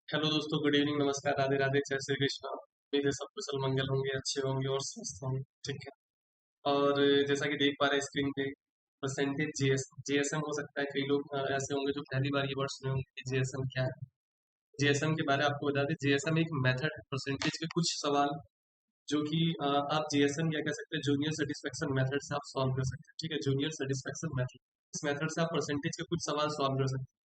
Hello दोस्तों, good evening, नमस्कार, राधे राधे, जय श्री कृष्णा। उम्मीद है सब कुशल मंगल होंगे, अच्छे होंगे और स्वस्थ होंगे। ठीक है। और जैसा कि देख पा रहे हैं स्क्रीन पे, परसेंटेज जीएसएम हो सकता है कई लोग ऐसे होंगे जो पहली बार ये वर्ड सुने होंगे कि जीएसएम क्या है। जीएसएम के बारे में आपको बता दें, जीएसएम एक मेथड है परसेंटेज के कुछ सवाल जो कि आप जीएसएम क्या कह सकते हैं, जूनियर सेटिस्फेक्शन मेथड से आप सॉल्व कर सकते हैं। ठीक है, जूनियर सेटिस्फेक्शन मेथड, इस मेथड से आप परसेंटेज के कुछ सवाल सॉल्व कर सकते हैं।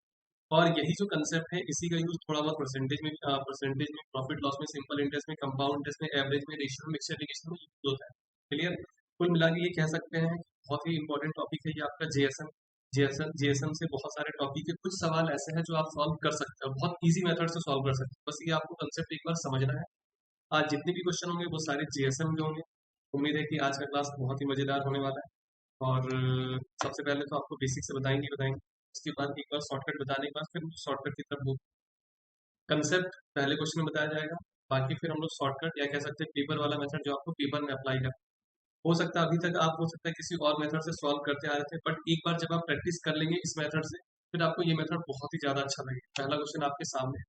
और यही जो कंसेप्ट है, इसी का यूज थोड़ा बहुत परसेंटेज में, प्रॉफिट लॉस में, सिंपल इंटरेस्ट में, कंपाउंड इंटरेस्ट में, एवरेज में, रेशियो में, मिक्सर इरिगेशन में यूज होता है। क्लियर। कुल मिला के ये कह सकते हैं बहुत ही इंपॉर्टेंट टॉपिक है ये आपका जीएसएम। जीएसएम से बहुत सारे टॉपिक के कुछ सवाल ऐसे हैं जो आप सॉल्व कर सकते हो, बहुत ईजी मेथड से सॉल्व कर सकते हो। बस ये आपको कंसेप्ट एक बार समझना है। आज जितने भी क्वेश्चन होंगे वो सारे जीएसएम के होंगे। उम्मीद है कि आज का क्लास बहुत ही मजेदार होने वाला है। और सबसे पहले तो आपको बेसिक से बताएंगे। उसके बाद एक बार शॉर्टकट बताने के बाद फिर शॉर्टकट की तरफ मूव। कंसेप्ट पहले क्वेश्चन में बताया जाएगा, बाकी फिर हम लोग शॉर्टकट या कह सकते हैं पेपर वाला मेथड जो आपको पेपर में अप्लाई कर। हो सकता है अभी तक आप हो सकता है किसी और मेथड से सॉल्व करते आ रहे थे, बट एक बार जब आप प्रैक्टिस कर लेंगे इस मेथड से, फिर आपको ये मेथड बहुत ही ज्यादा अच्छा लगेगा। पहला क्वेश्चन आपके सामने,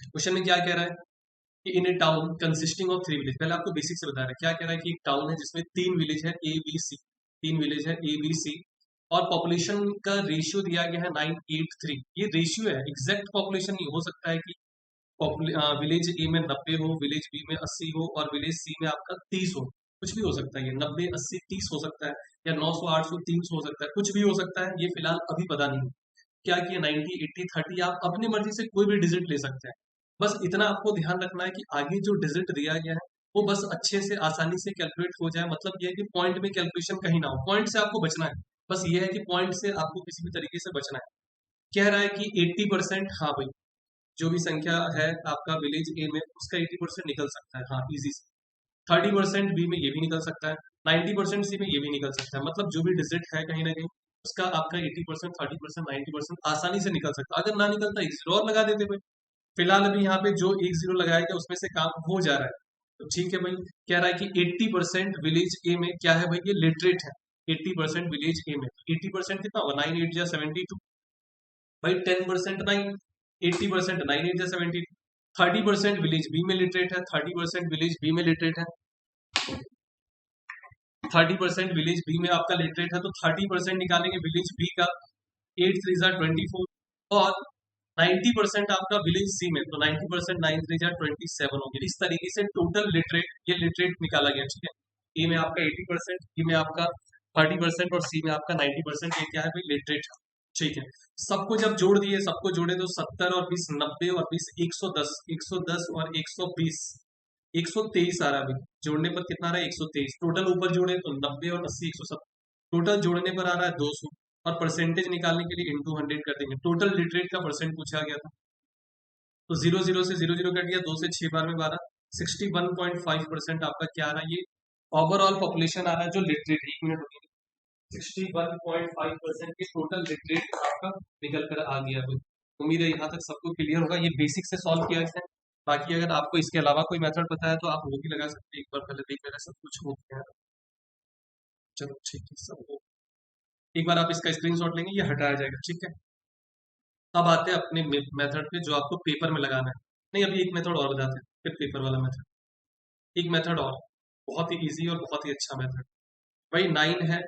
क्वेश्चन में क्या कह रहा है कि in a town consisting of three village. पहले आपको बेसिक से बता रहे हैं क्या कह रहा है कि एक टाउन है जिसमें तीन विलेज है, ए बी सी। तीन विलेज है, ए बी सी। और पॉपुलेशन का रेशियो दिया गया है 983। ये रेशियो है, एग्जैक्ट पॉपुलेशन नहीं हो सकता है कि विलेज ए में 90 हो, विलेज बी में 80 हो और विलेज सी में आपका 30 हो। कुछ भी हो सकता है, ये 90 80 30 हो सकता है, या 900 800 300 हो सकता है, कुछ भी हो सकता है। ये फिलहाल अभी पता नहीं है क्या किया, 90 80 30 आप अपनी मर्जी से कोई भी डिजिट ले सकते हैं। बस इतना आपको ध्यान रखना है कि आगे जो डिजिट दिया गया है वो बस अच्छे से आसानी से कैलकुलेट हो जाए। मतलब ये है कि पॉइंट में कैलकुलेशन कहीं ना हो, पॉइंट से आपको बचना है। बस ये है कि पॉइंट से आपको किसी भी तरीके से बचना है। कह रहा है कि 80%, हाँ भाई, जो भी संख्या है आपका विलेज ए में उसका 80% निकल सकता है, हाँ इजी से। 30% बी में ये भी निकल सकता है, 90% सी में ये भी निकल सकता है। मतलब जो भी डिजिट है कहीं ना कहीं उसका आपका 80% 30% 90% आसानी से निकल सकता है। अगर ना निकलता एक जीरो और लगा देते भाई। फिलहाल अभी यहाँ पे जो एक जीरो लगाया गया उसमें से काम हो जा रहा है, तो ठीक है भाई। कह रहा है कि 80% विलेज ए में क्या है भाई, ये लिटरेट है। 80% विलेज ए में, 80% कितना होगा, 9 8 या 72 भाई। 10% 9, 80% 9 8 या 70। 30% विलेज बी में लिटरेट है, 30% विलेज बी में लिटरेट है। 30% विलेज बी में आपका लिटरेट है, तो 30% निकालेंगे विलेज बी का, 8 3 जा 24। और 90% आपका विलेज सी में, तो 90% 9 3 जा 27 हो गया। इस तरीके से टोटल लिटरेट, ये लिटरेट निकाला गया। ठीक है, ए में आपका 80%, बी में आपका 30% और सी में आपका 90%। ये क्या है भाई, लिटरेट। ठीक है, सबको जब जोड़ दिए, सबको जोड़े तो 70 और 20 90 और 20 110, 110 और 120 123 आ रहा है अभी। जोड़ने पर कितना आ रहा है, 123। टोटल ऊपर जोड़े तो 90 और 80 170। टोटल जोड़ने पर आ रहा है 200। और परसेंटेज निकालने के लिए इंटू 100 कर देंगे। टोटल लिटरेट का परसेंट पूछा गया था, तो जीरो जीरो से जीरो जीरो कट गया, 2 से 6 बार में 12, 61.5% आपका क्या आ रहा है, ये ओवरऑल पॉपुलेशन आ रहा है जो लिटरेट। 1 मिनट रुकिए। 61.5% के टोटल लिटरेट आपका निकल कर आ गया है। उम्मीद है यहाँ तक सबको क्लियर होगा, ये बेसिक से सॉल्व किया है। बाकी अगर आपको इसके अलावा कोई मेथड पता है तो आप वो भी लगा सकते हैं। एक बार पहले देख लेना सब कुछ हो गया है। चलो ठीक है, सब हो। एक बार आप इसका स्क्रीनशॉट लेंगे, ये हटाया जाएगा। ठीक है, अब आते हैं अपने मेथड पे जो आपको पेपर में लगाना है। नहीं, अभी एक मेथड और बताते हैं फिर पेपर वाला मेथड। एक मेथड और, बहुत ही इजी और बहुत ही अच्छा मेथड। भाई 9 है,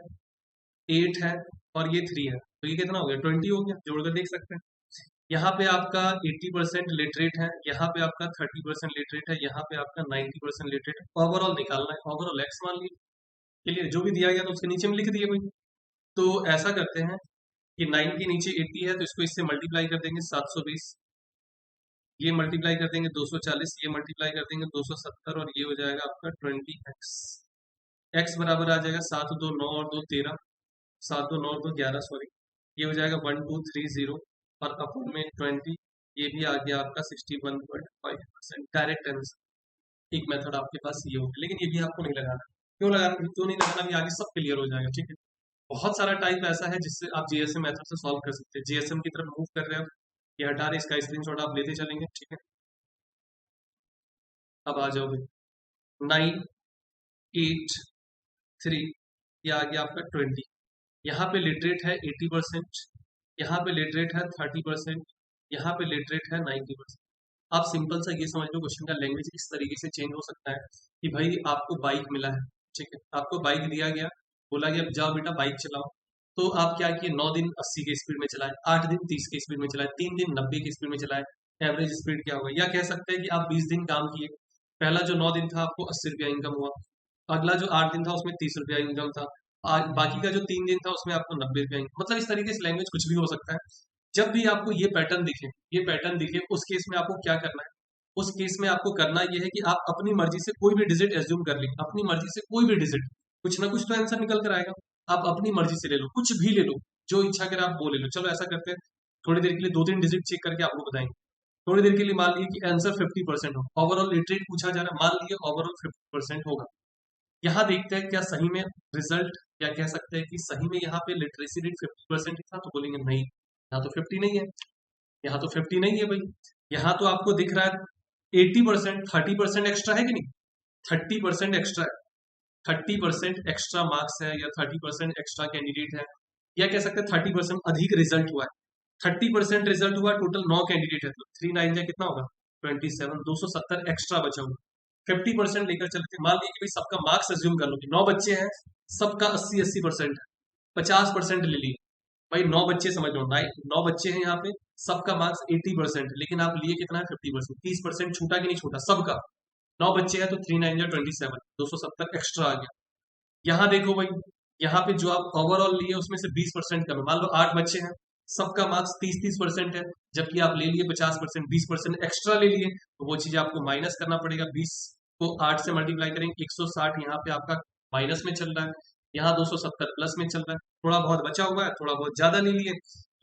8 है और ये 3 है, तो ये कितना हो गया, 20 हो गया। जोड़कर देख सकते हैं। यहाँ पे आपका 80% लिटरेट है, यहाँ पे आपका 30% लिटरेट है, यहाँ पे आपका 90% लिटरेट है। ओवरऑल निकालना है, ओवरऑल एक्स मान लीजिए। चलिए, जो भी दिया गया तो उसके नीचे में लिख दिए भाई। तो ऐसा करते हैं कि 9 के नीचे 80 है, तो इसको इससे मल्टीप्लाई कर देंगे 720। ये मल्टीप्लाई कर देंगे 240, ये मल्टीप्लाई कर देंगे 270 और ये हो जाएगा आपका 20x। x बराबर आ जाएगा 7 2 9 और 2 13, 7 2 9 और 2 11, सॉरी। ये हो जाएगा 1230 और अपन में 20। ये भी आ गया आपका 61.5% डायरेक्ट आंसर। एक मेथड आपके पास ये होगा, लेकिन ये भी आपको नहीं लगाना। क्यों नहीं लगाना, भी आगे सब क्लियर हो जाएगा। ठीक है, बहुत सारा टाइप ऐसा है जिससे आप जीएसएम मेथड से सॉल्व कर सकते हैं। जीएसएम की तरफ मूव कर रहे हैं, ये हटा रहे, इसका स्क्रीनशॉट आप लेते चलेंगे। ठीक है, अब आ जाओगे 9 8 3, ये आ गया आपका 20। यहाँ पे लिटरेट है 80%, यहाँ पे लिटरेट है 30%, यहाँ पे लिटरेट है 90%। आप सिंपल सा ये समझ लो क्वेश्चन का लैंग्वेज इस तरीके से चेंज हो सकता है कि भाई आपको बाइक मिला है, ठीक है, आपको बाइक दिया गया, बोला गया जाओ बेटा बाइक चलाओ। तो आप क्या किए, 9 दिन 80 के स्पीड में चलाए, 8 दिन 30 के स्पीड में चलाए, 3 दिन 90 के स्पीड में चलाए, एवरेज स्पीड क्या होगा? या कह सकते हैं कि आप 20 दिन काम किए, पहला जो 9 दिन था आपको 80 रुपया इनकम हुआ, अगला जो 8 दिन था उसमें 30 रुपया इनकम था, आज बाकी का जो 3 दिन था उसमें आपको 90 रुपया इनकम। मतलब इस तरीके से लैंग्वेज कुछ भी हो सकता है। जब भी आपको ये पैटर्न दिखे उस केस में आपको क्या करना है? उस केस में आपको करना ये है कि आप अपनी मर्जी से कोई भी डिजिट एज्यूम कर लीजिए, अपनी मर्जी से कोई भी डिजिट, कुछ ना कुछ तो आंसर निकल कर आएगा। आप अपनी मर्जी से ले लो, कुछ भी ले लो, जो इच्छा करे आप वो ले लो। चलो ऐसा करते हैं, थोड़ी देर के लिए 2-3 डिजिट चेक करके आपको बताएंगे। थोड़ी देर के लिए मान लीजिए कि आंसर 50% हो, ओवरऑल लिटरेट पूछा जा रहा है, मान लीजिए ओवरऑल 50% होगा। यहाँ देखते हैं क्या सही में रिजल्ट, क्या कह सकते हैं कि सही में यहाँ पे लिटरेसी रेट 50% ही था, तो बोलेंगे नहीं, यहाँ तो 50 नहीं है, यहाँ तो 50 नहीं है भाई। यहाँ तो आपको दिख रहा है 80%, 30% एक्स्ट्रा है कि नहीं? 30% एक्स्ट्रा है, 30% एक्स्ट्रा मार्क्स है, या 30% एक्स्ट्रा कैंडिडेट है, या कह सकते हैं 30% अधिक रिजल्ट हुआ है। 30% रिजल्ट हुआ, टोटल 9 कैंडिडेट है, तो 3 9 जा कितना होगा? 27, 270 एक्स्ट्रा बचा हुआ। 50% लेकर चलते, मान लीजिए कि भाई सबका मार्क्स अज्यूम कर लो कि 9 बच्चे हैं, सबका 80-80% है, 50% ले लिए। भाई 9 बच्चे समझ लो, 9 बच्चे हैं यहाँ पे, सबका मार्क्स 80%, लेकिन आप लिए कितना है? 50%, 30% छूटा कि नहीं छूटा? सबका। 9 बच्चे हैं तो 3 9 जा 27, 270 एक्स्ट्रा आ गया। यहाँ देखो भाई, यहाँ पे जो आप ओवरऑल लिए उसमें से 20% कम है, मान लो 8 बच्चे हैं, सबका मार्क्स 30-30% है, जबकि आप ले लिए 50%, 20% एक्स्ट्रा ले लिए, तो वो चीज आपको माइनस करना पड़ेगा। 20 को 8 से मल्टीप्लाई करेंगे, 160 यहाँ पे आपका माइनस में चल रहा है, यहाँ 270 प्लस में चल रहा है, थोड़ा बहुत बचा हुआ है, थोड़ा बहुत ज्यादा ले लिए।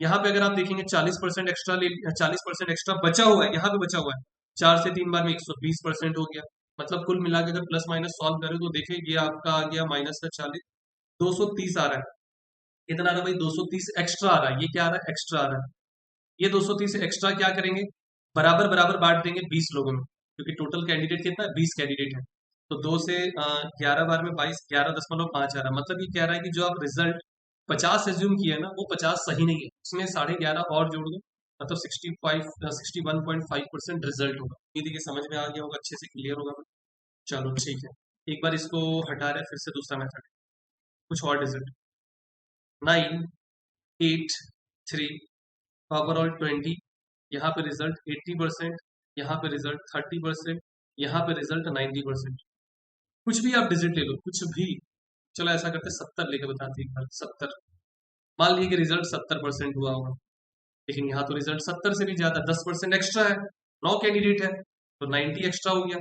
यहाँ पे अगर आप देखेंगे 40% एक्स्ट्रा ले लिया, 40% एक्स्ट्रा बचा हुआ है, यहाँ पे बचा हुआ है, 4 से 3 बार में 120% हो गया। मतलब कुल मिला के अगर प्लस माइनस सॉल्व करें तो देखिए ये आपका आ गया माइनस का 40, 230 आ रहा है। कितना आ रहा है भाई? 230 एक्स्ट्रा आ रहा है। ये क्या आ रहा है? एक्स्ट्रा आ रहा है। ये 230 एक्स्ट्रा क्या करेंगे? बराबर बराबर बांट देंगे 20 लोगों में, क्योंकि टोटल कैंडिडेट कितना है? 20 कैंडिडेट है। तो 2 से 11 बार में 22, 11.5 आ रहा है। मतलब ये कह रहा है कि जो आप रिजल्ट 50 एज्यूम किया है ना, वो 50 सही नहीं है, उसमें 11.5 और जोड़ दो, मतलब 61.5% रिजल्ट होगा। ये देखिए समझ में आ गया होगा, अच्छे से क्लियर होगा। चलो ठीक है, एक बार इसको हटा रहे, फिर से दूसरा मेथड, कुछ और डिजिट, 9 8 3, ओवरऑल 20, यहाँ पे रिजल्ट 80%, यहाँ पे रिजल्ट 30%, यहाँ पे रिजल्ट 90%। कुछ भी आप डिजिट ले लो, कुछ भी। चलो ऐसा करते 70 लेके बताते हैं एक बार, 70। मान लीजिए कि रिजल्ट 70% हुआ होगा, लेकिन यहाँ तो रिजल्ट 70 से भी ज्यादा, 10% एक्स्ट्रा है, 9 कैंडिडेट है, तो 90 एक्स्ट्रा हो गया।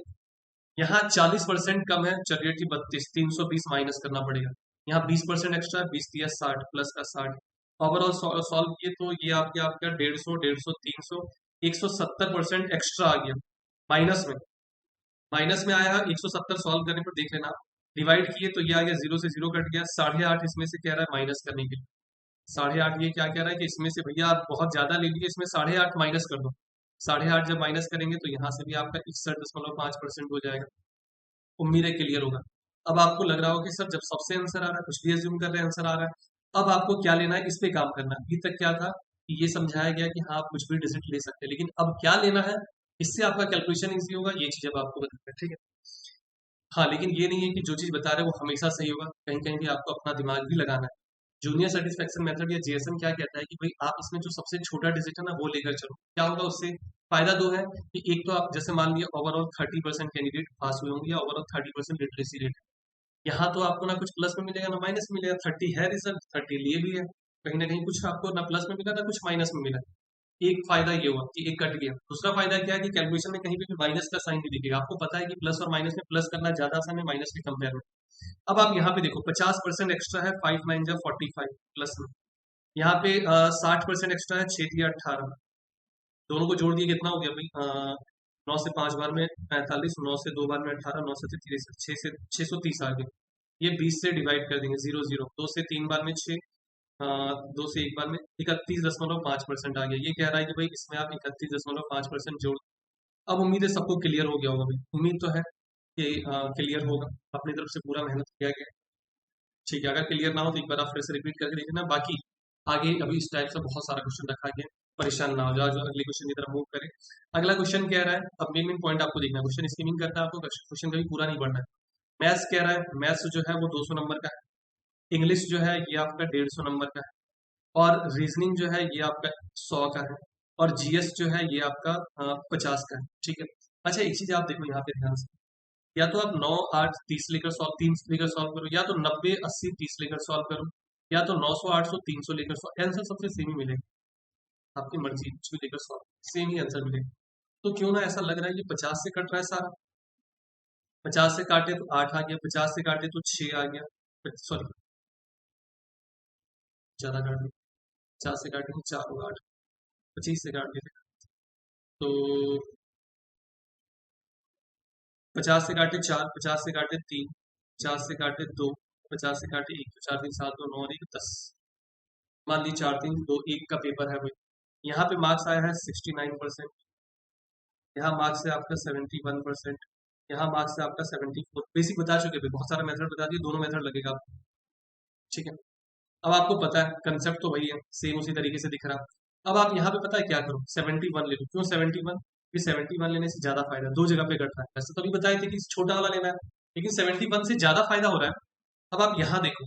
यहाँ 40% कम है, चलिए ठीक 32, 320 माइनस करना पड़ेगा। यहाँ 20% एक्स्ट्रा है, 20 या 60 प्लस का 60, ओवरऑल सॉल्व किए तो ये आपके आपका 150, 300, 170% एक्स्ट्रा आ गया माइनस में। माइनस में आया, 170 सॉल्व करने पर देख लेना, डिवाइड किए तो ये आ गया, 0 से 0 कट गया, 8.5 इसमें से कह रहा है माइनस करने के लिए। 8.5 ये क्या कह रहा है कि इसमें से भैया आप बहुत ज्यादा ले लीजिए, इसमें 8.5 माइनस कर दो। 8.5 जब माइनस करेंगे तो यहाँ से भी आपका 61.5% हो जाएगा। उम्मीद है क्लियर होगा। अब आपको लग रहा होगा कि सर जब सबसे आंसर आ रहा है, कुछ भी एज्यूम कर रहे हैं आंसर आ रहा है, अब आपको क्या लेना है, इस पे काम करना है। अभी तक क्या था कि ये समझाया गया कि हाँ आप कुछ भी डिजिट ले सकते हैं, लेकिन अब क्या लेना है, इससे आपका कैलकुलेशन इजी होगा, ये चीज अब आपको बताना है, ठीक है। हाँ, लेकिन ये नहीं है कि जो चीज बता रहे हैं वो हमेशा सही होगा, कहीं कहीं भी आपको अपना दिमाग भी लगाना है। जूनियर सेटिस्फेक्शन मेथड या जीएसएम क्या कहता है कि भाई आप इसमें जो सबसे छोटा डिजिट है ना वो लेकर चलो, क्या होगा उससे? फायदा दो है कि एक तो आप जैसे मान लिया ओवरऑल 30% कैंडिडेट पास हुए होंगे, या ओवरऑल 30% लिटरेसी रेट, यहाँ तो आपको ना कुछ प्लस में मिलेगा ना माइनस में मिलेगा, 30 है रिजल्ट, 30 लिए भी है, कहीं ना कहीं कुछ आपको ना प्लस में मिला ना कुछ माइनस में मिला। एक फायदा ये हुआ कि एक कट गया। दूसरा फायदा क्या है कि कैलकुलेशन में कहीं भी माइनस का साइन नहीं दिखेगा, आपको पता है कि प्लस और माइनस में प्लस करना ज्यादा आसान है माइनस के कंपेयर में। अब आप यहाँ पे देखो 50% एक्स्ट्रा है, 5 9 जा 45 प्लस में, यहाँ पे 60% एक्स्ट्रा है, 6 3 18, दोनों को जोड़ दिए कितना हो गया भाई? 9 से 5 बार में 45, 9 से 2 बार में 18, 9 से 3 6 से 630 आ गया। ये 20 से डिवाइड कर देंगे, 0 0, 2 से 3 बार में 6, 2 से 1 बार में 31.5% आ गया। ये कह रहा है कि भाई इसमें आप 31.5% जोड़। अब उम्मीद है सबको क्लियर हो गया होगा भाई, उम्मीद तो है कि क्लियर होगा, अपनी तरफ से पूरा मेहनत किया गया। ठीक है, अगर क्लियर ना हो तो एक बार आप फिर से रिपीट करके देखना। बाकी आगे अभी इस टाइप से बहुत सारा क्वेश्चन रखा गया, परेशान ना हो जाओ, जो अगले क्वेश्चन की तरफ मूव करें। अगला क्वेश्चन कह रहा है, अब मेन मेन पॉइंट आपको देखना है, क्वेश्चन स्कीमिंग करता है, आपको क्वेश्चन कभी पूरा नहीं पढ़ना है। मैथ्स कह रहा है, मैथ्स जो है वो 200 नंबर का है। इंग्लिश जो है ये आपका 150 नंबर का है। और रीजनिंग जो है ये आपका 100 का है। और जीएस जो है ये आपका 50 का है। ठीक है। अच्छा, एक चीज आप देखो यहाँ पे ध्यान से, या तो आप 9 8 30 लेकर सॉल्व 3 लेकर सॉल्व करो, या तो 90 80 30 लेकर सॉल्व करो, या तो 900 800 300 लेकर सॉल्व, आंसर सबसे सेम ही मिलेगा। आपकी मर्जी, कुछ भी लेकर सॉल्व सेम ही आंसर मिलेगा। तो क्यों ना ऐसा लग रहा है कि 50 से कट रहा है सारा। 50 से काटे तो 8 आ गया, 50 से काटे तो 6 आ गया, सॉरी ज्यादा काट दिया। 50 से काटे तो 4 होगा, 8। 25 से काट दिया तो 50 से काटे 4, 50 से काटे 3, 50 से काटे 2, 50 से काटे 1, तो 4 3 7 2 9 और 1 10। मान ली 4 3 2 1 का पेपर है भाई। यहाँ पे मार्क्स आया है 69%। यहाँ मार्क्स है आपका 71%। यहाँ मार्क्स है आपका 74। बेसिक बता चुके थे, बहुत सारा मेथड बता दिए, दोनों मेथड लगेगा आपको। ठीक है। अब आपको पता है कंसेप्ट तो वही है, सेम उसी तरीके से दिख रहा है। अब आप यहाँ पे पता है क्या करो, 71 ले लो। क्यों 71? कि 71 लेने से ज्यादा फायदा, दो जगह पे घट रहा है। वैसे तो अभी बताए थे कि छोटा वाला लेना है, लेकिन 71 से ज्यादा फायदा हो रहा है। अब आप यहाँ देखो,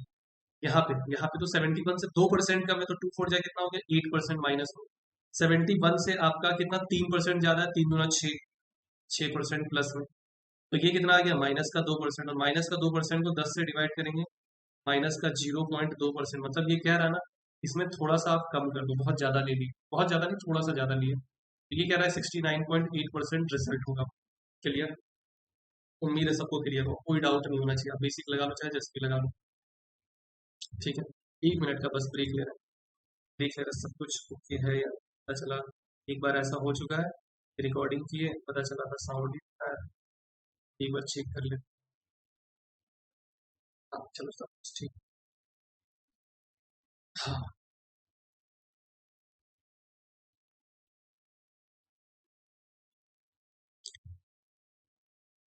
यहाँ पे तो 71 से 2% कम है, तो 2 4 जाए कितना हो गया, 8% माइनस हो। 71 से आपका कितना 3% ज्यादा है, 3 दूना 6, 6% प्लस में। तो ये कितना आ गया, माइनस का 2%। और माइनस का 2% को 10 से डिवाइड करेंगे, माइनस का 0.2%। मतलब ये कह रहा है ना, इसमें थोड़ा सा आप कम कर दो, बहुत ज्यादा ले लिए, बहुत ज्यादा नहीं, थोड़ा सा ज्यादा लिए। तो ये कह रहा है 69.8% रिजल्ट होगा। क्लियर? उम्मीद है सबको क्लियर हो, कोई डाउट नहीं होना चाहिए। आप बेसिक लगा लो चाहे जैसे भी लगा लो। ठीक है। 1 मिनट का बस ब्रेक ले रहे हैं, देख ले रहे हैं सब कुछ ओके है या। पता चला एक बार ऐसा हो चुका है, रिकॉर्डिंग किए, पता चला था साउंड ही है। एक बार चेक कर ले। हाँ चलो सब कुछ ठीक। हाँ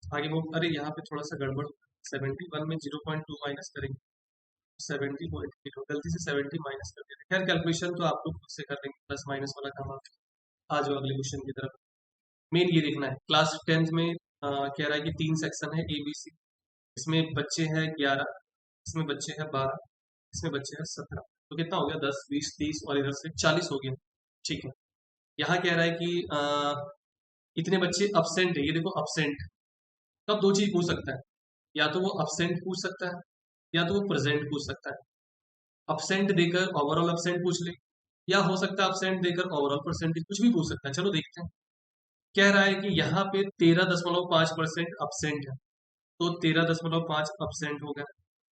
आगे वो, अरे यहाँ पे थोड़ा सा गड़बड़। 71 में 0.2 माइनस करेंगे, 70.8 हो, गलती से 70 माइनस कर दिया। खैर कैलकुलेशन तो आप लोग खुद से कर लेंगे, प्लस माइनस वाला काम आप। आ जाओ अगले क्वेश्चन की तरफ। मेन ये देखना है, क्लास 10th में कह रहा है कि 3 सेक्शन है ABC। इसमें बच्चे हैं 11, इसमें बच्चे हैं 12, इसमें बच्चे हैं 17। तो कितना हो गया, 10 20 30 और इधर से 40 हो गया। ठीक है। यहाँ कह रहा है कि इतने बच्चे अब्सेंट है, ये देखो अब्सेंट। तब दो चीज पूछ सकता है, या तो वो अब्सेंट पूछ सकता है, या तो वो प्रेजेंट पूछ सकता है। अब्सेंट देकर ओवरऑल अब्सेंट पूछ ले, या हो सकता है अब्सेंट देकर ओवरऑल परसेंटेज, कुछ भी पूछ सकता है। चलो देखते हैं। कह रहा है कि यहाँ पे 13.5% अब्सेंट है, तो 13.5 अब्सेंट हो गया।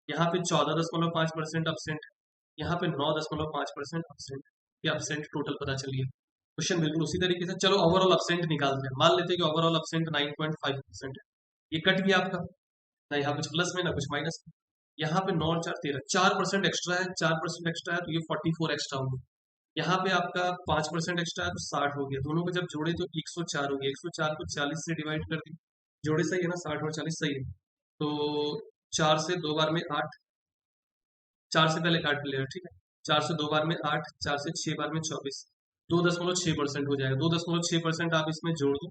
यहाँ पे 14.5% अब्सेंट है, यहाँ पे 9.5% अब्सेंट। ये अब्सेंट टोटल पता चलिए। क्वेश्चन बिल्कुल उसी तरीके से। चलो ओवरऑल अब्सेंट निकालते हैं, मान लेते हैं कि ओवरऑल अब्सेंट 9.5% है। ये कट गया आपका, ना यहाँ कुछ प्लस में ना कुछ माइनस में। यहाँ पे 9 और 4 13, 4% एक्स्ट्रा है, 4% एक्स्ट्रा है, तो ये 44 एक्स्ट्रा हो गया। यहाँ पे आपका 5% एक्स्ट्रा है, तो 60 हो गया। दोनों को जब जोड़े तो 104 हो गया। 104 को 40 से डिवाइड कर दी, जोड़े सही है ना, 60 और 40 सही है। तो 4 से 2 बार में 8, 4 से पहले काट लिया, ठीक है। 4 से 2 बार में 8, 4 से 6 बार में 24, 2.6% हो जाएगा। 2.6% आप इसमें जोड़ दो,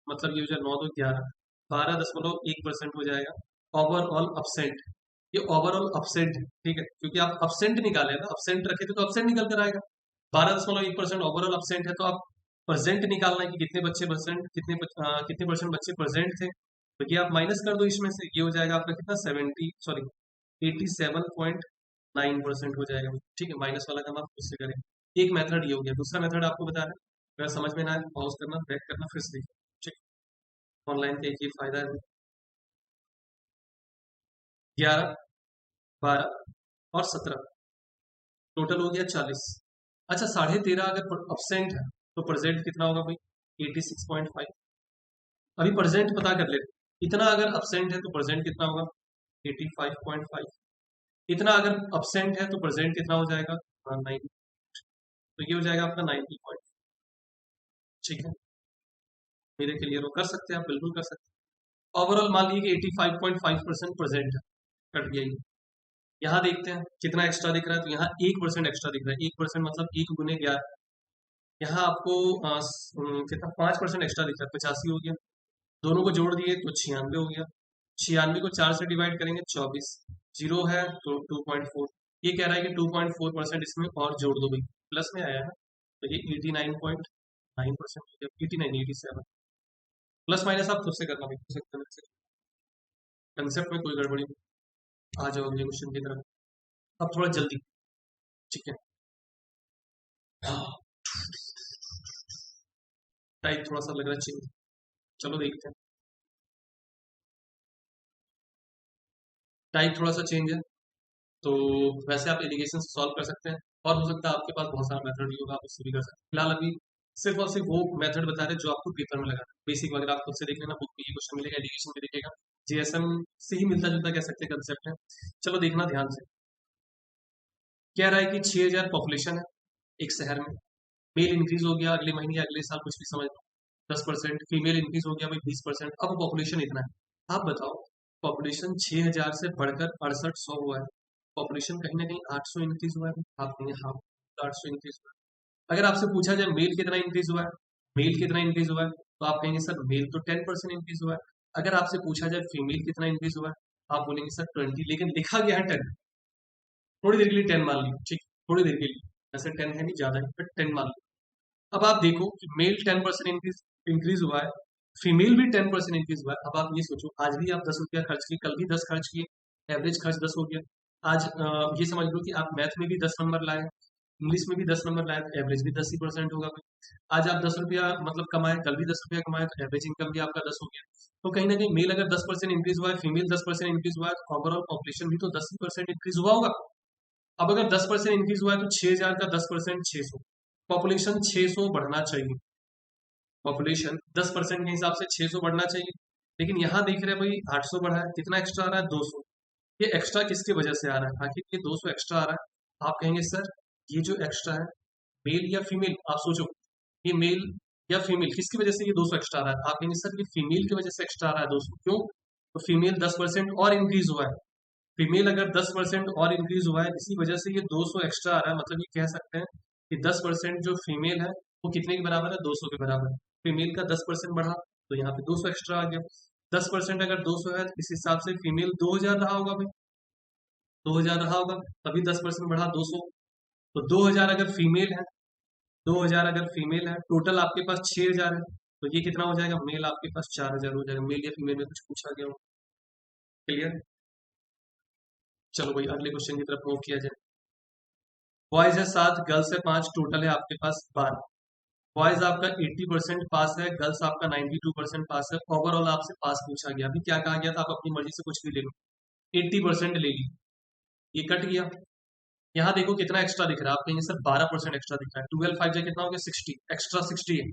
मतलब ये हो जाए 9 2 11, 12.1% हो जाएगा। ओवरऑल अपसेंट, ये ओवरऑल अपसेंट है, ठीक है, क्योंकि आप अपसेंट निकाले ना, अपसेंट रखे थे तो अपसेंट निकल कर आएगा। 12.1% ओवरऑल अपसेंट है, तो आप प्रेजेंट निकालना है कि कितने बच्चे परसेंट, कितने परसेंट बच्चे प्रेजेंट थे। तो ये आप माइनस कर दो इसमें से, ये हो जाएगा आपका कितना 87.9% हो जाएगा। ठीक है, माइनस वाला काम आप खुद से करें। एक मेथड ये हो गया। दूसरा मेथड आपको बता रहे हैं, अगर समझ में ना आए पॉज करना, बैक करना, फिर से देखना। ठीक, ऑनलाइन का एक ये फायदा है। 11 12 और 17, टोटल हो गया 40। अच्छा 13.5 अगर अपसेंट है तो प्रेजेंट कितना होगा भाई, 86.5। अभी प्रेजेंट पता कर लेते, इतना अगर अपसेंट है तो प्रेजेंट कितना होगा, 85.5। इतना अगर अपसेंट है तो प्रेजेंट कितना हो जाएगा, 9। तो ये हो जाएगा आपका 90 पॉइंट। ठीक है, मेरे क्लियर हो, कर सकते हैं आप, बिल्कुल कर सकते हैं। ओवरऑल मान लीजिए कि 85.5% प्रेजेंट है, कट गया ये। यहाँ देखते हैं कितना एक्स्ट्रा दिख रहा है, तो यहाँ 1% एक्स्ट्रा दिख रहा है। 1% मतलब 1 गुने 11, यहाँ आपको कितना 5% एक्स्ट्रा दिख रहा है, 85 हो गया। दोनों को जोड़ दिए तो 96 हो गया। 96 को 4 से डिवाइड करेंगे 24, जीरो है तो 2.4। ये कह रहा है कि 2.4% इसमें और जोड़ दो भाई, प्लस में आया है तो ये 89.9% 87। प्लस माइनस आप खुद से करना भाई, खुद से करने से कंसेप्ट में कोई गड़बड़ी नहीं। आ जाओ अगले क्वेश्चन की तरफ, अब थोड़ा जल्दी। ठीक है, टाइप थोड़ा सा लग रहा है चेंज, चलो देखते हैं। टाइप थोड़ा सा चेंज है, तो वैसे आप एलिगेशन से सॉल्व कर सकते हैं, और हो सकता है आपके पास बहुत सारा मेथड भी होगा, आप उससे भी कर सकते हैं। फिलहाल अभी सिर्फ और सिर्फ वो मेथड बता रहे हैं जो आपको पेपर में लगा है। बेसिक वगैरह आप खुद से देख लेना, बुक में ये क्वेश्चन मिलेगा, एलिगेशन भी दिखेगा। जीएसएम से ही मिलता जुलता कह सकते हैं कंसेप्ट है। चलो देखना ध्यान से। कह रहा है कि 6000 पॉपुलेशन है एक शहर में, मेल इंक्रीज हो गया अगले महीने या अगले साल, कुछ भी समझ लो 10%, फीमेल इंक्रीज हो गया भाई 20%, अब पॉपुलेशन इतना है। आप बताओ, पॉपुलेशन 6000 से बढ़कर 6800 हुआ है, पॉपुलेशन कहीं ना कहीं 800 इंक्रीज हुआ है। आप कहेंगे हाँ 800 इंक्रीज हुआ है। अगर आपसे पूछा जाए मेल कितना इंक्रीज हुआ है, मेल कितना इंक्रीज हुआ है, तो आप कहेंगे सर मेल तो 10% इंक्रीज हुआ है। अगर आपसे पूछा जाए फीमेल कितना इंक्रीज हुआ है, आप बोलेंगे सर 20, लेकिन लिखा गया है 10। थोड़ी देर के लिए 10 मान ली, ठीक, थोड़ी देर के लिए, वैसे 10 है नहीं ज्यादा है, बट 10 मान ली। अब आप देखो कि मेल 10% इंक्रीज इंक्रीज हुआ है, फीमेल भी 10% इंक्रीज हुआ है। अब आप ये सोचो, आज भी आप 10 रुपया खर्च किए, कल भी 10 खर्च किए, एवरेज खर्च 10 हो गया। आज ये समझ लो कि आप मैथ में भी 10 नंबर लाए, इंग्लिश में भी 10 नंबर लाए, तो एवरेज भी 10% होगा भाई। आज आप 10 रुपया मतलब कमाए, कल भी 10 रुपया कमाए, तो एवरेज इनकम भी आपका 10 हो गया। तो कहीं ना कहीं मेल अगर 10% इंक्रीज हुआ है, फीमेल 10% इंक्रीज हुआ है, तो ओवरऑल पॉपुलेशन भी तो 10% इंक्रीज हुआ होगा। अब अगर 10% इंक्रीज हुआ है तो 6000 का 10% 600, पॉपुलेशन 600 बढ़ना चाहिए। पॉपुलेशन 10% के हिसाब से 600 बढ़ना चाहिए, लेकिन यहाँ देख रहे हैं भाई 800 बढ़ा है। कितना एक्स्ट्रा आ रहा है? 200। ये एक्स्ट्रा किसकी वजह से आ रहा है? आखिर ये 200 एक्स्ट्रा आ रहा है। आप कहेंगे सर ये जो एक्स्ट्रा है मेल या फीमेल, आप सोचो ये मेल या फीमेल, किसकी वजह से ये 200 एक्स्ट्रा आ रहा है? आप कहेंगे सर ये फीमेल की वजह से एक्स्ट्रा आ रहा है 200। क्यों? तो फीमेल 10% और इंक्रीज हुआ है। फीमेल अगर 10% और इंक्रीज हुआ है, इसी वजह से ये 200 एक्स्ट्रा आ रहा है। मतलब ये कह सकते हैं कि 10% जो फीमेल है वो कितने के बराबर है? 200 के बराबर है। फीमेल का 10% बढ़ा तो यहाँ पे 200 एक्स्ट्रा आ गया। 10% अगर 200 है, तो इस हिसाब से फीमेल 2000 रहा होगा भाई, 2000 रहा होगा, तभी 10% बढ़ा 200। तो 2000 अगर फीमेल है, 2000 अगर फीमेल है, टोटल आपके पास 6000 है, तो ये कितना हो जाएगा? मेल आपके पास 4000 हो जाएगा। मेल या फीमेल में कुछ पूछा गया हो? क्लियर? चलो भाई अगले क्वेश्चन की तरफ मूव किया जाए। बॉयज है 7, गर्ल्स है 5, टोटल है आपके पास 12। बॉयज आपका 80% पास है, गर्ल्स आपका 92% पास है। ओवरऑल आपसे पास पूछा गया। अभी क्या कहा गया था? आप अपनी मर्जी से कुछ भी ले लो, 80% ले ली, ये कट गया। यहाँ देखो कितना एक्स्ट्रा दिख रहा है, आप कहेंगे सर 12% एक्स्ट्रा दिख रहा है। 12 5 जगह कितना हो गया? 60, एक्स्ट्रा 60 है।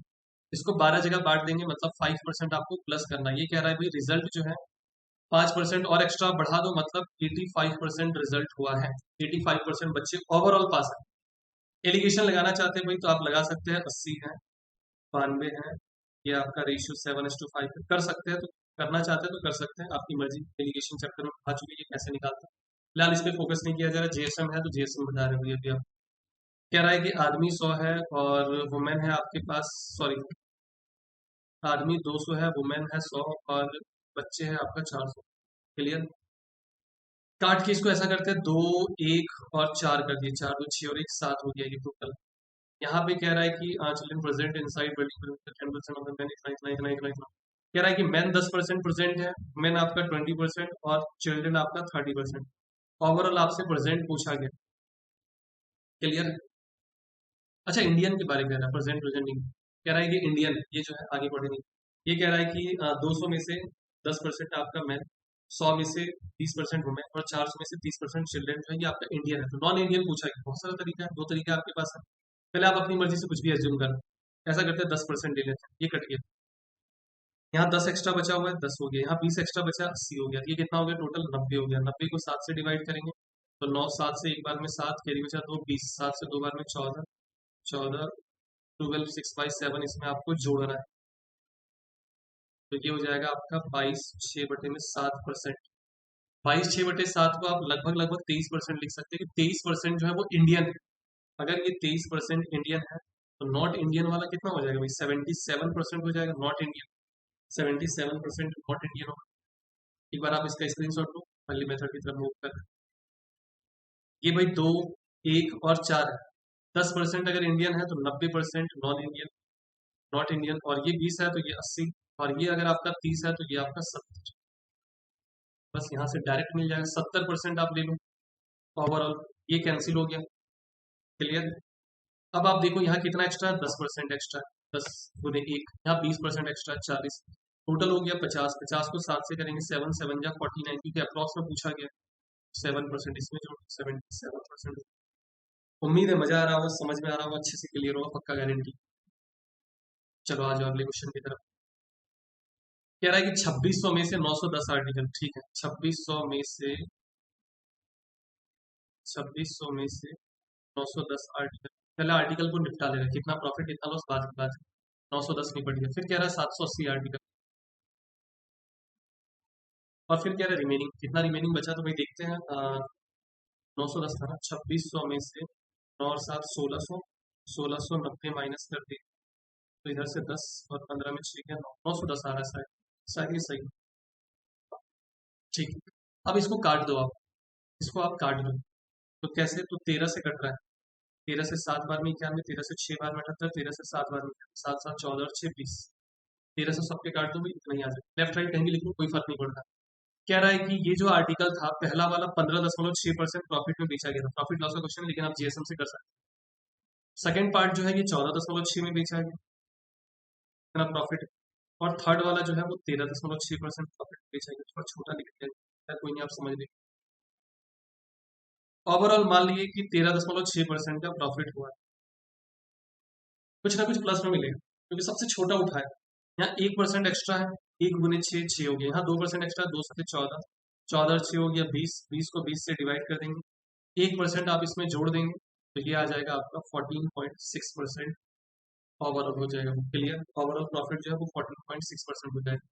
इसको 12 जगह बांट देंगे, मतलब 5% आपको प्लस करना है। ये कह रहा है भाई रिजल्ट जो है 5% और एक्स्ट्रा बढ़ा दो, मतलब 85% रिजल्ट हुआ है। 85% बच्चे ओवरऑल पास है। एलिगेशन लगाना चाहते हैं भाई तो आप लगा सकते हैं, 80 है, 92 है, ये आपका रेशियो 7:5 है। कर सकते हैं तो, करना चाहते हैं तो कर सकते हैं, आपकी मर्जी। एलिगेशन चैप्टर में आ चुकी है, कैसे निकालते हैं। फिलहाल इस पे फोकस नहीं किया जा रहा। जीएसएम है तो जीएसएम बता रहे हैं भैया। अभी आप कह रहा है कि आदमी 100 है और वुमेन है आपके पास, सॉरी, आदमी 200 है, वुमेन है 100 और बच्चे हैं आपका 400। क्लियर? काट के इसको ऐसा करते हैं, 2 1 और 4 कर दिए, 4 2 6 और 1 7 हो गया ये टोटल। यहाँ पे कह रहा है कि children present inside building 10% of the man, इतना इतना इतना इतना इतना। कह रहा है कि मैन 10% प्रेजेंट है, मैन आपका 20% और चिल्ड्रन आपका 30%। ओवरऑल आपसे प्रेजेंट पूछा गया। क्लियर? अच्छा, इंडियन के बारे में कह रहा है, प्रेजेंट प्रेजेंट नहीं कह रहा है कि इंडियन, ये जो है आगे बढ़ेंगे। ये कह रहा है कि 200 में से 10% आपका मैन, 100 में से 20% वुमेन और 400 में से 30% चिल्ड्रन जो है ये आपका इंडियन है। तो नॉन इंडियन पूछा गया। बहुत सारा तरीका है, दो तरीका आपके पास है। पहले आप अपनी मर्जी से कुछ भी एज्यूम कर, ऐसा करते हैं 10% ले लेते हैं, ये कट गया। यहाँ 10 एक्स्ट्रा बचा हुआ है, 10 हो गया। यहाँ 20 एक्स्ट्रा बचा, 80 हो गया। ये कितना हो गया? टोटल 90 हो गया। 90 को 7 से डिवाइड करेंगे तो 9 7 से एक बार में 7, कैरी बचा 2, 20 7 से दो बार में 14, 14 12 6 बाई 7 इसमें आपको जोड़ना है, तो ये हो जाएगा आपका 22 6 बटे में 7%। 22 6 बटे 7 को आप लगभग लगभग 23% लिख सकते हैं कि 23% जो है वो इंडियन है। अगर ये 23% इंडियन है तो नॉट इंडियन वाला कितना हो जाएगा भाई, 77% हो जाएगा नॉट इंडियन। 77% नॉट इंडियन होगा। एक बार आप इसका स्क्रीनशॉट लो, पहली मेथड की तरफ मूव कर। ये भाई 2, 1 और 4 है। 10% अगर इंडियन है तो 90% नॉन इंडियन, नॉट इंडियन। और ये 20 है तो ये 80, और ये अगर आपका 30 है तो ये आपका 70। बस यहाँ से डायरेक्ट मिल जाएगा, 70% आप ले लो ओवरऑल। ये कैंसिल हो गया, क्लियर। अब आप देखो यहाँ कितना एक्स्ट्रा है, 10% एक्स्ट्रा। 10 गुने 1, यहाँ 20% एक्स्ट्रा, 40। टोटल हो गया 50। 50 को 7 से करेंगे, 7 7 जा 49, क्योंकि अप्रॉक्स में पूछा गया। 7% इसमें जोड़, 77%। उम्मीद है मजा आ रहा होगा, समझ में आ रहा होगा, अच्छे से क्लियर होगा, पक्का गारंटी। चलो आ जाओ अगले क्वेश्चन की तरफ। कह रहा है कि 2600 में से 910 आर्टिकल, ठीक है, 2600 में से 910 आर्टिकल। पहले आर्टिकल को निपटा लेगा, कितना प्रॉफिट कितना लॉस बाद की बात है। 910 निपट गया, फिर कह रहा है 780 आर्टिकल, और फिर कह रहा है रिमेनिंग कितना, रिमेनिंग बचा तो भाई देखते हैं। 910 था ना, 2600 में से 9 और 7 1600, 1690 माइनस कर दिए, तो इधर से 10 और 15 में 6 गया, 910 आ रहा है शायद। शायद ये सही, ठीक है। अब इसको काट दो आप, इसको आप काट दो। तो कैसे, तो 13 से कट रहा है। 13 से 7 बार में 91, 13 से 6 बार में 78, 13 से 7 बार में 7 7 14 और 6 20। 13 से सबके काट दो भाई, इतना ही आ जाए। लेफ्ट राइट कहीं भी लिखो, कोई फर्क नहीं पड़ता। कह रहा है कि ये जो आर्टिकल था पहला वाला 15.6% प्रॉफिट में बेचा गया था। प्रॉफिट लॉस का क्वेश्चन है, लेकिन आप जीएसएम से कर सकते हैं। सेकंड पार्ट जो है ये 14.6 में बेचा गया, इतना प्रॉफिट। और थर्ड वाला जो है वो 13.6% प्रॉफिट में बेचा गया, थोड़ा छोटा लिख दिया, कोई नहीं, आप समझ लीजिए। ओवरऑल मान लीजिए कि 13.6% का प्रॉफिट हुआ है, कुछ ना कुछ प्लस में मिलेगा, क्योंकि सबसे छोटा उठा है। यहाँ 1% एक्स्ट्रा है, 1 गुने 6 6 हो गया, यहाँ 2% एक्स्ट्रा, 2 से 14, 14 और 6 हो गया 20, 20 को 20 से डिवाइड कर देंगे, 1% आप इसमें जोड़ देंगे, तो ये आ जाएगा आपका 14.6% ओवरऑल हो जाएगा। क्लियर, ओवरऑल प्रॉफिट जो है वो 14.6% हो जाएगा।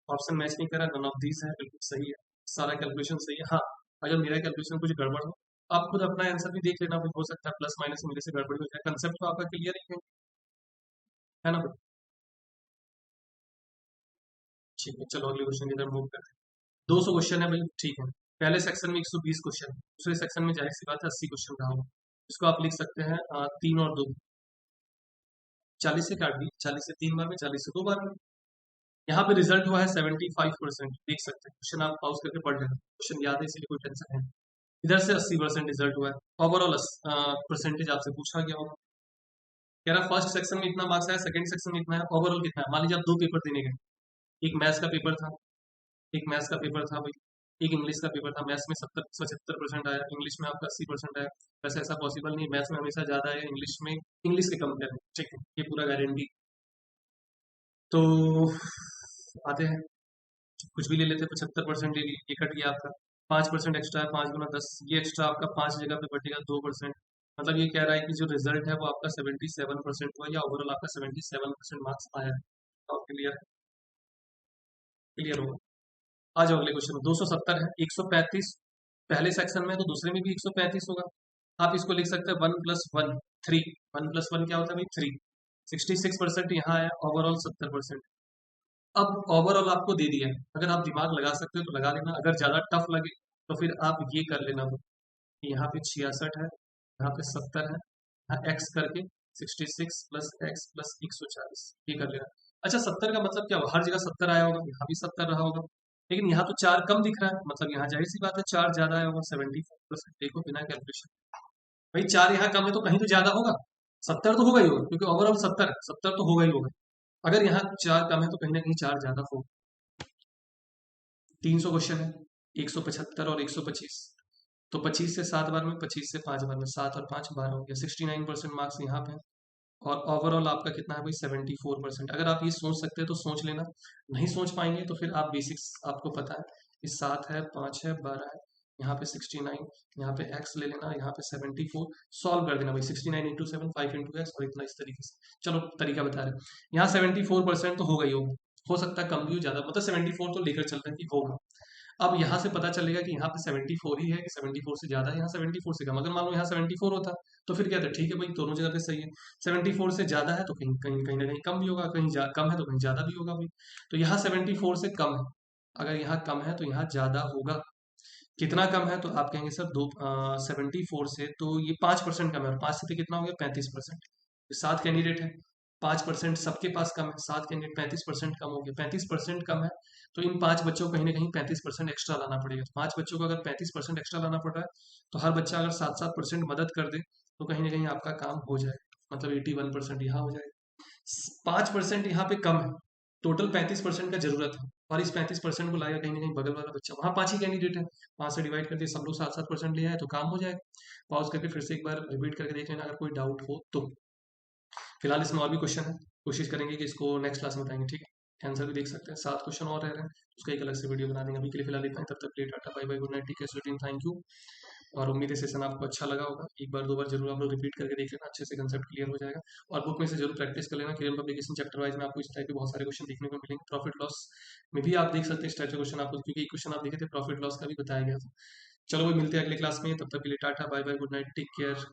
ऑप्शन मैच नहीं करा, नन ऑफ दीज है, बिल्कुल सही है, सारा कैलकुलेशन सही है। हाँ, अगर मेरा कैलकुलेशन कुछ गड़बड़ हो, आप खुद अपना आंसर भी देख लेना, हो सकता है प्लस माइनस मेरे से गड़बड़ हो जाए। कंसेप्ट तो आपका क्लियर ही है ना। ठीक है, चलो अगले क्वेश्चन की तरफ मूव करते हैं। 200 क्वेश्चन है भाई, ठीक है। पहले सेक्शन में 120 क्वेश्चन है, दूसरे सेक्शन में जाहिर सी बात है 80 क्वेश्चन रहा होगा। इसको आप लिख सकते हैं 3 और 2, 40 से काट दी, 40 से 3 बार में, 40 से 2 बार में। यहाँ पे रिजल्ट हुआ है 75%, देख सकते हैं। क्वेश्चन आप पॉज करके पढ़ लेना, क्वेश्चन याद है इसलिए कोई टेंशन है। इधर से 80% रिजल्ट हुआ है। ओवरऑल परसेंटेज आपसे पूछा गया होगा। कह रहा फर्स्ट सेक्शन में इतना मार्क्स आया, सेकंड सेक्शन में इतना है, ओवरऑल कितना है। मान लीजिए आप 2 पेपर देने गए, एक मैथ्स का पेपर था, एक मैथ्स का पेपर था भाई, एक इंग्लिश का पेपर था। मैथ्स में 70 75% आया, इंग्लिश में आपका 80% आया। वैसे ऐसा पॉसिबल नहीं, मैथ्स में हमेशा ज्यादा आया, इंग्लिश में, इंग्लिश के कंपेयर में, ठीक है, ये पूरा गारंटी। तो आते हैं, कुछ भी ले लेते, 75% ले लिए, ये कट गया आपका। 5% एक्स्ट्रा है, 5 गुना 10, ये एक्स्ट्रा आपका 5 जगह पे बटेगा 2%। मतलब ये कह रहा है कि जो रिजल्ट है वो आपका 77% हुआ, या ओवरऑल आपका 77% मार्क्स आया है। तो क्लियर, क्लियर होगा। आ जाओ अगले क्वेश्चन में। 270 है, 135 पहले सेक्शन में है, तो दूसरे में भी 135 होगा। आप इसको लिख सकते हैं 1 + 1 3। 1 + 1 क्या होता है भाई, 3। 66% यहाँ आया, ओवरऑल 70%। अब ओवरऑल आपको दे दिया है, अगर आप दिमाग लगा सकते हो तो लगा लेना, अगर ज्यादा टफ लगे तो फिर आप ये कर लेना कि यहाँ पे 66 है, यहाँ पे 70 है, यहाँ एक्स करके 66 + x + 140, ये कर लेना। अच्छा, 70 का मतलब क्या हुआ, हर जगह 70 आया होगा, यहाँ भी 70 रहा होगा, लेकिन यहाँ तो 4 कम दिख रहा है, मतलब यहाँ जाहिर सी बात है 4 ज्यादा आया होगा, 74%। देखो बिना कैलकुलेशन, भाई 4 यहाँ कम है तो कहीं तो ज्यादा होगा, 70 तो होगा ही होगा, क्योंकि ओवरऑल 70 है, 70 तो होगा ही होगा। अगर यहाँ 4 कम है तो कहीं ना कहीं 4 ज्यादा होगा। 300 क्वेश्चन है, 175 और 125, तो 25 से 7 बार में, 25 से 5 बार में, 7 और 5 12 हो गया, 69% मार्क्स यहाँ पे। और ओवरऑल आपका कितना है भाई, 74%। अगर आप ये सोच सकते हैं तो सोच लेना, नहीं सोच पाएंगे तो फिर आप बेसिक्स आपको पता है कि 7 है, 5 है, 12 है, यहाँ पे 69, यहाँ पे x ले लेना, यहाँ पे 74, सॉल्व कर देना भाई, 69 × 7 5 × x, और इतना इस तरीके से। चलो तरीका बता रहे हैं, यहाँ 74% तो होगा ही होगा, हो सकता है कम भी हो ज्यादा, मतलब 74 तो लेकर चलते हैं कि होगा। अब यहाँ से पता चलेगा कि यहाँ पे 74 ही है कि 74 से ज्यादा है, यहाँ 74 से कम। अगर मान लो यहाँ 74 होता तो फिर क्या था, ठीक है भाई दोनों जगह पे सही है। 74 से ज्यादा है तो कहीं कहीं कहीं ना कहीं कम भी होगा, कहीं कम है तो कहीं ज्यादा भी होगा भाई। तो यहाँ 74 से कम है, अगर यहाँ कम है तो यहाँ ज्यादा होगा। कितना कम है, तो आप कहेंगे सर दो 74 से तो ये 5% कम है, और 5 से तो कितना हो गया 35%। 7 कैंडिडेट है, 5% सबके पास कम है, 7 कैंडिडेट 35% कम हो गया, 35% कम है। तो इन 5 बच्चों को कहीं ना कहीं 35% एक्स्ट्रा लाना पड़ेगा। तो 5 बच्चों को अगर 35% एक्स्ट्रा लाना पड़ रहा है, तो हर बच्चा अगर 7-7% मदद कर दे तो कहीं ना कहीं आपका काम हो जाए, मतलब 81% यहाँ हो जाएगा। 5% यहाँ पे कम है, टोटल 35% का जरूरत है, और इस 35% को लाएगा कहीं ना कहीं बगल वाला बच्चा, वहाँ 5 ही कैंडिडेट है, 5 से डिवाइड कर दिए, सब लोग 7-7% ले आए तो काम हो जाएगा। पॉज करके फिर से एक बार रिपीट करके देख लेना अगर कोई डाउट हो तो। फिलहाल इसमें और भी क्वेश्चन है, कोशिश करेंगे कि इसको नेक्स्ट क्लास में बताएंगे, ठीक है। आंसर भी देख सकते हैं, 7 क्वेश्चन और रह रहे हैं, उसका एक अलग से वीडियो बना देंगे। अभी के लिए फिलहाल इतना ही, तब तक के लिए tata bye bye, good night, take care, thank you. और उम्मीद है सेशन आपको अच्छा लगा होगा, एक बार दो बार जरूर आप लोग रिपीट करके देख लेना, अच्छे से कंसेप्ट क्लियर हो जाएगा। और बुक में से जरूर प्रैक्टिस कर लेना, क्लियर पब्लिकेशन चैप्टर वाइज में आपको इस टाइप के बहुत सारे क्वेश्चन देखने को मिलेंगे। प्रॉफिट लॉस में भी आप देख सकते हैं इस टाइप के क्वेश्चन आपको, क्योंकि एक क्वेश्चन आप देखे थे प्रॉफिट लॉस का भी बताया गया था। चलो वो मिलते हैं अगले क्लास में, तब तक के लिए tata bye bye, good night, take care.